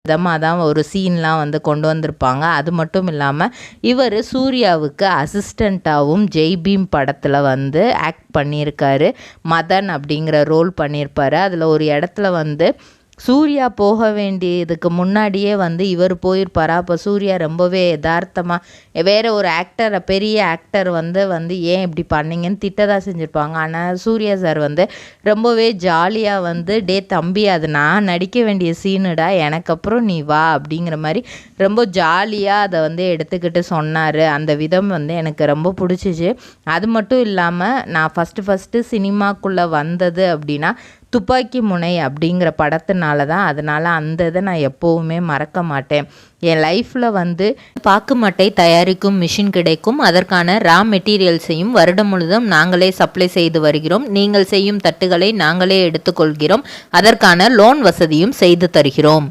விதமாக தான் ஒரு சீன்லாம் வந்து கொண்டு வந்திருப்பாங்க. அது மட்டும் இல்லாமல் இவர் சூர்யாவுக்கு அசிஸ்டண்ட்டாகவும் ஜெய்பீம் படத்தில் வந்து ஆக்ட் பண்ணியிருக்காரு. மதன் அப்படிங்கிற ரோல் பண்ணியிருப்பார். அதில் ஒரு இடத்துல வந்து சூர்யா போக வேண்டியதுக்கு முன்னாடியே வந்து இவர் போயிருப்பாரா. அப்போ சூர்யா ரொம்பவே யதார்த்தமாக வேறு ஒரு ஆக்டரை பெரிய ஆக்டர் வந்து ஏன் இப்படி பண்ணீங்கன்னு திட்டதான் செஞ்சுருப்பாங்க. ஆனால் சூர்யா சார் வந்து ரொம்பவே ஜாலியாக வந்து டே தம்பி அது நான் நடிக்க வேண்டிய சீனுடா, எனக்கு அப்புறம் நீ வா அப்படிங்கிற மாதிரி ரொம்ப ஜாலியாக அதை வந்து எடுத்துக்கிட்டு சொன்னார். அந்த விதம் வந்து எனக்கு ரொம்ப பிடிச்சிச்சு. அது மட்டும் இல்லாமல் நான் ஃபஸ்ட்டு சினிமாக்குள்ளே வந்தது அப்படின்னா துப்பாக்கி முனை அப்படிங்கிற படத்தினால தான். அதனால் அந்த இதை நான் எப்போவுமே மறக்க மாட்டேன். என் லைஃப்பில் வந்து பாக்குமட்டை தயாரிக்கும் மிஷின் கிடைக்கும். அதற்கான ரா மெட்டீரியல்ஸையும் வருடம் முழுதும் நாங்களே சப்ளை செய்து வருகிறோம். நீங்கள் செய்யும் தட்டுகளை நாங்களே எடுத்துக்கொள்கிறோம். அதற்கான லோன் வசதியும் செய்து தருகிறோம்.